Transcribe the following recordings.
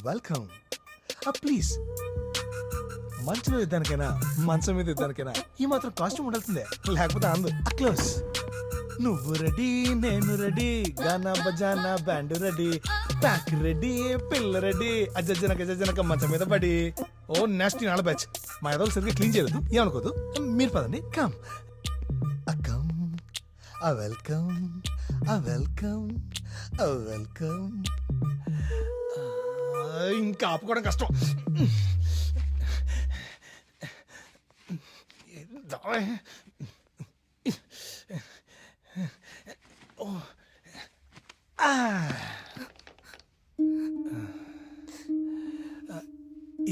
Welcome. Please మంచం ఇద్దానికైనా మంచం మీద ఇద్దానికైనా ఈ మాత్రం కాస్ట్యూమ్ ఉండాల్సిందే, లేకపోతే అందు క్లోజ్. నువ్వు రెడీ నేను రెడీ, గానా బజానా బ్యాండ్ రెడీ, ప్యాక్ రెడీ పిల్ల రెడీ, అజ్జనక మంచం మీద పడి. ఓ నెక్స్ట్ నాళ్ళ బ్యాచ్ మా ఏదో సరిగ్గా క్లీన్ చేయలేదు, ఏమనుకోదు. మీరు పదండి. Come come welcome welcome welcome. ఇంకా ఆపుకోవడం కష్టం.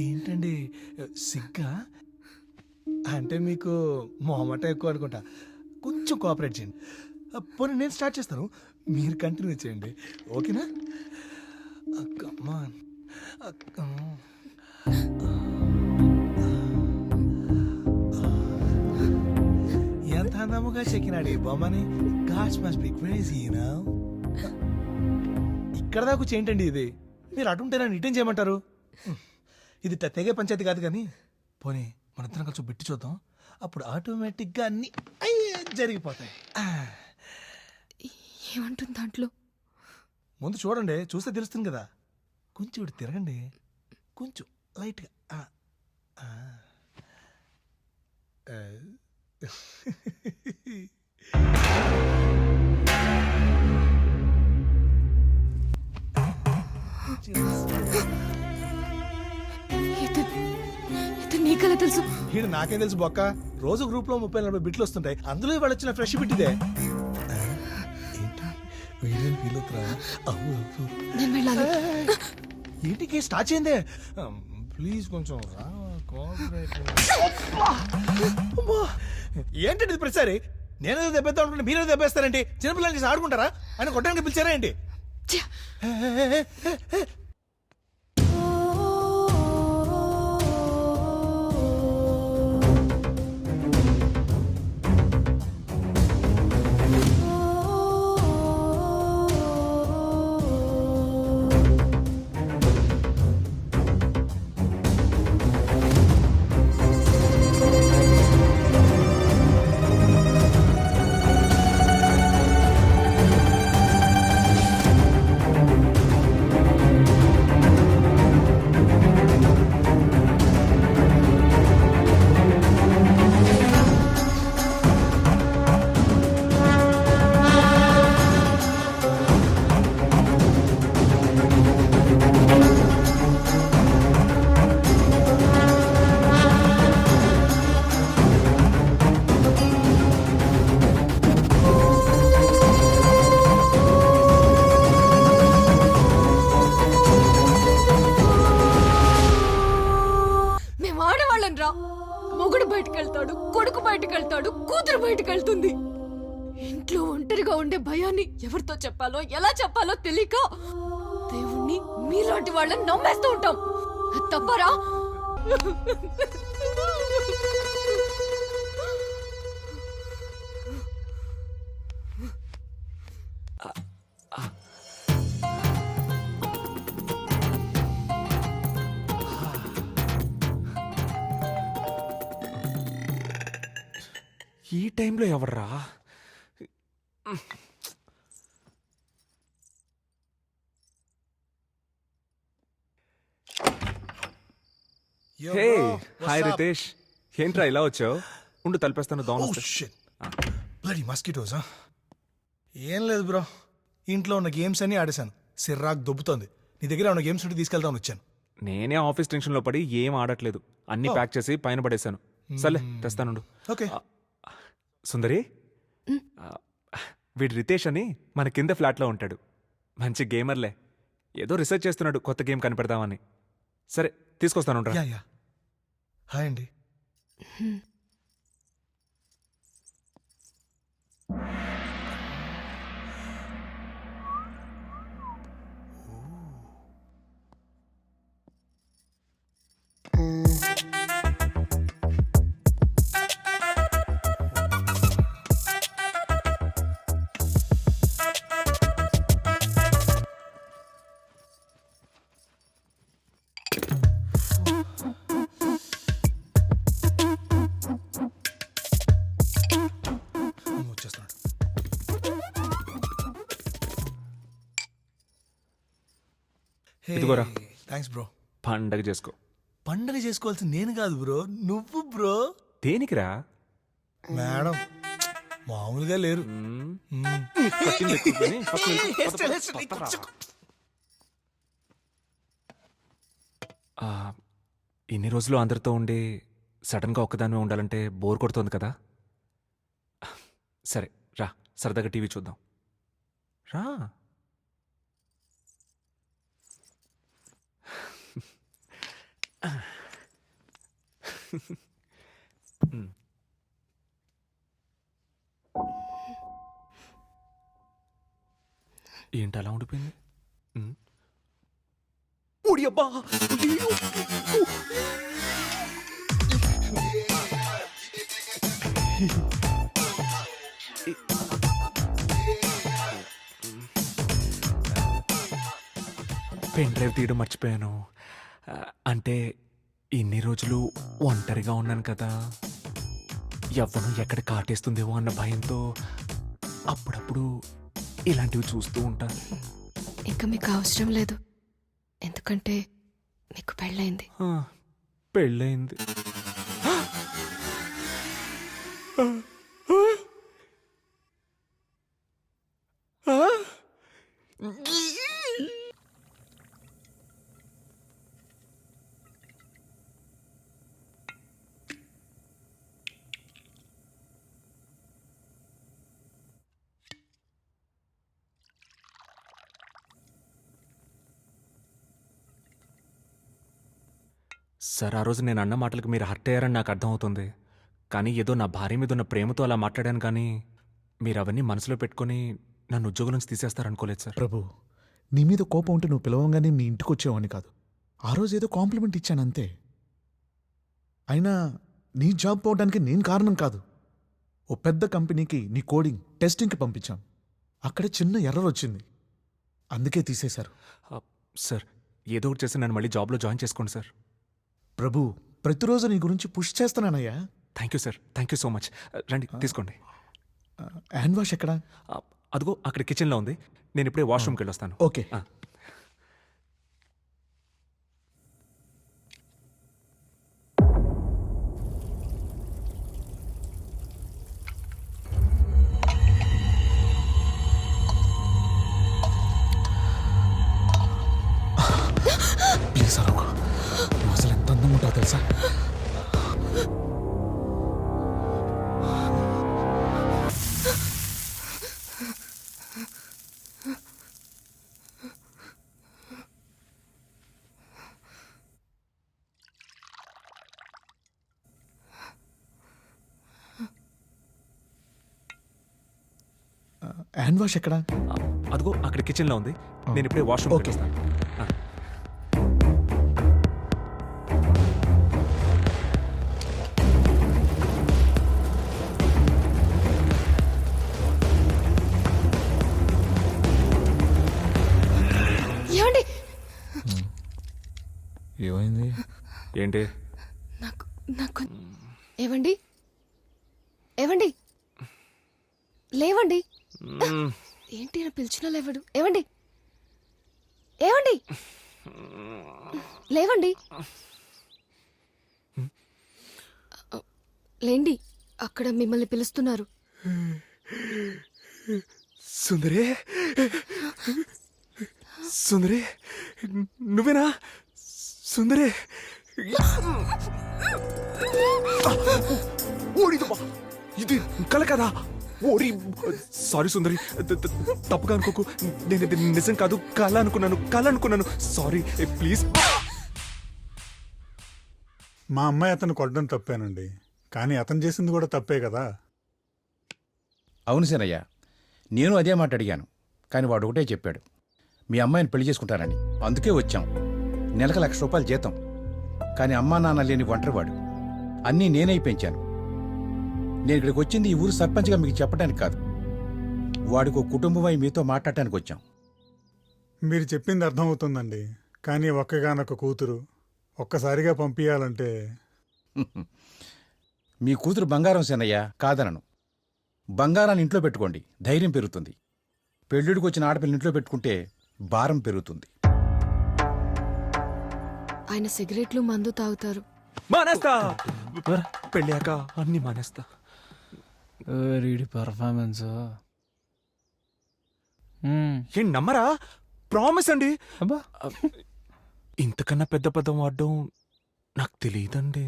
ఏంటండి సిగ్గా? అంటే మీకు మొహమాట ఎక్కువ అనుకుంటా. కొంచెం కోఆపరేట్ చేయండి. పోనీ నేను స్టార్ట్ చేస్తాను, మీరు కంటిన్యూ చేయండి. ఓకేనా? కమాన్. ఎంత అందముగా చెక్కినాడు ఈ బొమ్మని. God's must be crazy, you know. ఇక్కడ దాకా చేయండి ఇది. మీరు అటుంటే నన్ను ఇటేం చేయమంటారు? ఇది తెగే పంచాయతీ కాదు కానీ పోనీ మన ఇద్దరం కలిసి బిట్టి చూద్దాం, అప్పుడు ఆటోమేటిక్గా అన్ని జరిగిపోతాయి. ఏమంటుంది దాంట్లో? ముందు చూడండి, చూస్తే తెలుస్తుంది కదా. కొంచెం ఇటు తిరగండి, కొంచెం లైట్గా. నీకలా తెలుసు? ఈడు నాకేం తెలుసు బొక్క. రోజు గ్రూప్ లో 30-40 బిట్లు వస్తుంటాయి, అందులో ఇవాళ వచ్చిన ఫ్రెష్ బిట్ ఇదే. ఏంటి ఫీల్ అవుతురా? నేను వెళ్ళాలి. ఏంటికి స్టార్ట్ చేయండి ప్లీజ్, కొంచెం రా. ఏంటండి ప్రతిసారి నేనేదో దెబ్బేద్దాం అనుకుంటే మీరేదో దెబ్బేస్తారండి? చిన్నపిల్లలకి ఆడుకుంటారా? ఆయన కొట్టడానికి పిలిచారా ఏంటి? మొగుడు బయటకు వెళ్తాడు, కొడుకు బయటకు వెళ్తాడు, కూతురు బయటకు వెళ్తుంది. ఇంట్లో ఒంటరిగా ఉండే భయాన్ని ఎవరితో చెప్పాలో ఎలా చెప్పాలో తెలియక దేవుణ్ణి మీలాంటి వాళ్ళని నమ్మేస్తూ ఉంటాం. తప్పరా? ఈ టైంలో ఎవర్రా? హే హాయ్ రితేష్, ఏంట్రా ఇలా వచ్చావు? ఉండు తలిపేస్తాను. Bloody mosquitoes. ఏం లేదు బ్రో, ఇంట్లో ఉన్న గేమ్స్ అన్ని ఆడేశాను, సిర్రాక్ దొబ్బుతోంది. నీ దగ్గర ఉన్న గేమ్స్ ఉంటే తీసుకెళ్దామని వచ్చాను. నేనే ఆఫీస్ టెన్షన్ లో పడి ఏం ఆడట్లేదు, అన్ని ప్యాక్ చేసి పైన పడేశాను. సర్లే తెస్తానుండు. ఓకే. సుందరి, వీడు రితేష్ అని మన కింద ఫ్లాట్లో ఉంటాడు. మంచి గేమర్లే, ఏదో రీసెర్చ్ చేస్తున్నాడు కొత్త గేమ్ కనిపెడదామని. సరే తీసుకొస్తాను. హాయ్ అండి. వచ్చేస్తున్నాడు. ఇదిగోరా. Thanks bro. పండగ చేసుకో. పండగ చేసుకోవాల్సింది నేను కాదు బ్రో, నువ్వు బ్రో. దేనికిరా? మేడం మామూలుగా లేరు. కట్టింది ఎక్కువ కానీ పక్కన వెళ్ళి ఇన్ని రోజులు అందరితో ఉండి సడన్గా ఒక్కదానివే ఉండాలంటే బోర్ కొడుతోంది కదా. సరే రా, సరదాగా టీవీ చూద్దాం రా. ఏంటి అలా ఉండిపోయింది? ఓడి అబ్బా! పెన్ డ్రైవ్ తీయడం మర్చిపోయాను. అంటే ఇన్ని రోజులు ఒంటరిగా ఉన్నాను కదా, యవ్వనం ఎక్కడ కాటేస్తుందేమో అన్న భయంతో అప్పుడప్పుడు ఇలాంటివి చూస్తూ ఉంటాను. ఇంకా మీకు అవసరం లేదు, ఎందుకంటే మీకు పెళ్ళైంది. పెళ్ళయింది. సార్, ఆ రోజు నేను అన్న మాటలకు మీరు హర్ట్ అయ్యారని నాకు అర్థమవుతుంది. కానీ ఏదో నా భార్య మీద ఉన్న ప్రేమతో అలా మాట్లాడాను, కానీ మీరు అవన్నీ మనసులో పెట్టుకొని నన్ను ఉద్యోగం నుంచి తీసేస్తారనుకోలేదు సార్. ప్రభు, నీ మీద కోపం ఉంటే నువ్వు పిలవంగానే మీ ఇంటికి వచ్చేవాడిని కాదు. ఆ రోజు ఏదో కాంప్లిమెంట్ ఇచ్చాను అంతే. అయినా నీ జాబ్ పోవడానికి నేను కారణం కాదు. ఓ పెద్ద కంపెనీకి నీ కోడింగ్ టెస్టింగ్కి పంపించాం. అక్కడ చిన్న ఎర్రర్ వచ్చింది, అందుకే తీసేశారు. సార్, ఏదో ఒకటి చేసి నన్ను మళ్ళీ జాబ్లో జాయిన్ చేసుకోండి సార్. ప్రభు, ప్రతిరోజు నీ గురించి పుష్ చేస్తున్నానయ్యా. Thank you sir, thank you so much. రండి తీసుకోండి. హ్యాండ్ వాష్ ఎక్కడా? అదిగో అక్కడ కిచెన్లో ఉంది. నేను ఇప్పుడే వాష్రూమ్కి వెళ్ళొస్తాను. ఓకే. ప్లీజ్ అరవకు. నువ్వు అసలు ఎంత అందంగా ఉంటావు తెలుసా? హ్యాండ్ వాష్ ఎక్కడా? అదిగో అక్కడ కిచెన్లో ఉంది. నేను ఇప్పుడే వాష్రూమ్కి ఓకే. వెళ్ళొస్తాను. ఏమండి? ఏమైంది? ఏంటి? నాకు నాకు ఏవండి? ఏవండి? లేవండి. ఏంటి నా పిలిచినా లేవడు? ఏవండి? ఏవండి? లేవండి. లేండి, అక్కడ మిమ్మల్ని పిలుస్తున్నారు. సుందరి, సుందరి, నువ్వేనా? సుందరి, ఓడిదమ్మా, ఇది కల కదా? ఓరి, సారీ సుందరి, తప్పుగా అనుకోకు. నేను ఇది నిజం కాదు, కళ అనుకున్నాను. Sorry, please. మా అమ్మాయి అతను కొట్టడం తప్పేనండి, కానీ అతను చేసింది కూడా తప్పే కదా. అవును సీనయ్య, నేను అదే మాట అడిగాను, కానీ వాడు ఒకటే చెప్పాడు, మీ అమ్మాయిని పెళ్లి చేసుకుంటానని. అందుకే వచ్చాం. నెలకు ₹1,00,000 జీతం, కానీ అమ్మా నాన్న లేని ఒంటరివాడు. అన్నీ నేనే పెంచాను. నేను ఇక్కడికి వచ్చింది ఈ ఊరు సర్పంచ్గా మీకు చెప్పడానికి కాదు, వాడికి ఒక కుటుంబమై మీతో మాట్లాడటానికి వచ్చాం. మీరు చెప్పింది అర్థమవుతుందండి, కానీ ఒక్కగానొక్క కూతురు, ఒక్కసారిగా పంపించాలంటే మీ కూతురు బంగారం సేనయ్య, కాదనను. బంగారాన్ని ఇంట్లో పెట్టుకోండి, ధైర్యం పెరుగుతుంది. పెళ్ళిడికి వచ్చిన ఆడపిల్లని ఇంట్లో పెట్టుకుంటే భారం పెరుగుతుంది. ఆయన సిగరెట్లు మందు తాగుతారు. మానేస్తా, పెళ్ళాక అన్ని మానేస్తా. రీడి పర్ఫార్మెన్స్ ఏం నమ్మరా? ప్రామిస్ అండి. అబ్బా ఇంతకన్నా పెద్ద పదం వాడడం నాకు తెలియదండి.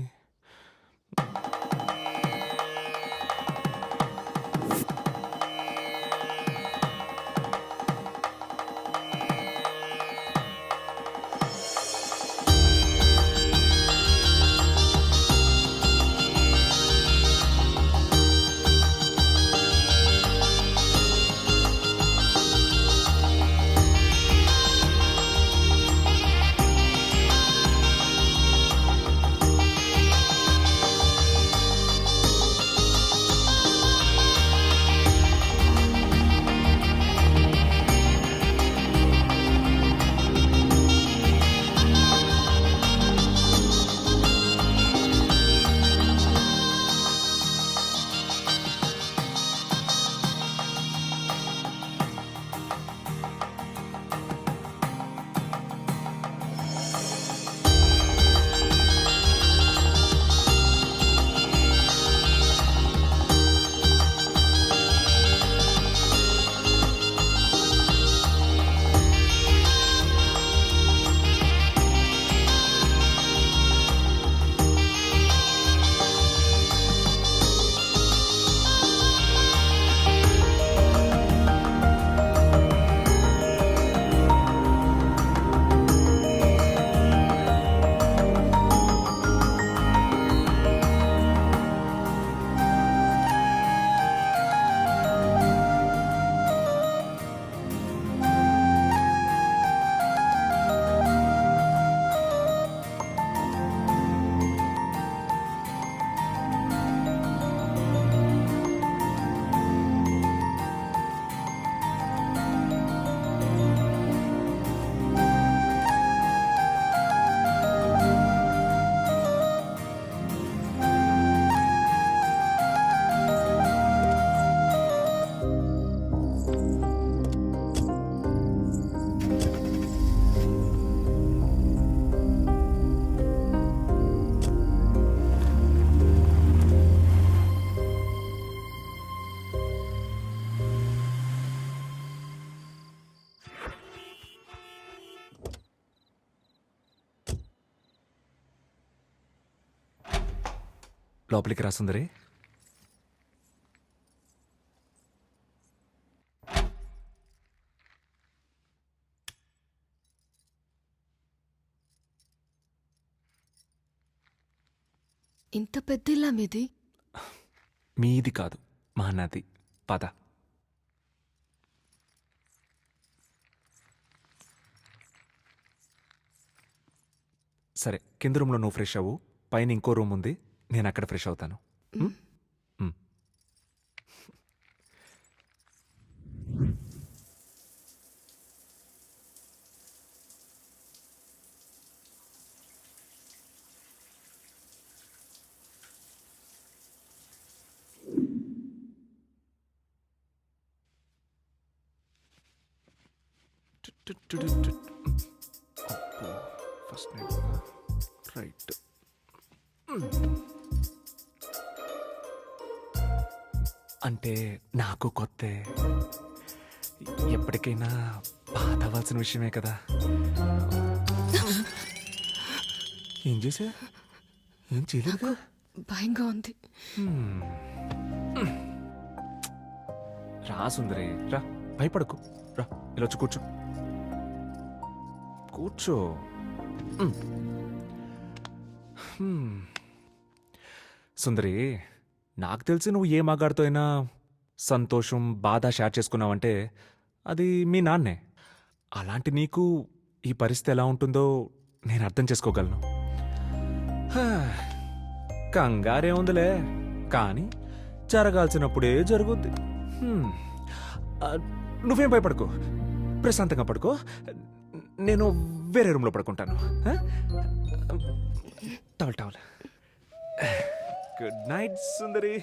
లోపలికి రా సుందరి. ఇంత పెద్ద ఇల్లా మీది? మీది కాదు, మా నాది. పద. సరే, కింద రూమ్లో నువ్వు ఫ్రెష్ అవ్వు, పైన ఇంకో రూమ్ ఉంది, నేను అక్కడ ఫ్రెష్ అవుతాను. First right. అంటే నాకు కొత్త, ఎప్పటికైనా బాధ అవ్వాల్సిన విషయమే కదా. ఏం చేసా? ఏం చేయలేదు కదా. భయంగా ఉంది. రా సుందరి, రా, భయపడకు. రా, ఇలా వచ్చి కూర్చో. కూర్చో. సుందరి, నాకు తెలిసి నువ్వు ఏ మగాడితో అయినా సంతోషం, బాధ షేర్ చేసుకున్నావంటే అది మీ నాన్నే. అలాంటి నీకు ఈ పరిస్థితి ఎలా ఉంటుందో నేను అర్థం చేసుకోగలను. కంగారే ఉందిలే, కానీ జరగాల్సినప్పుడే జరుగుద్ది. నువ్వేం భయపడకు, ప్రశాంతంగా పడుకో. నేను వేరే రూమ్లో పడుకుంటాను. టవల్ టవల్ గుడ్ నైట్ సుందరి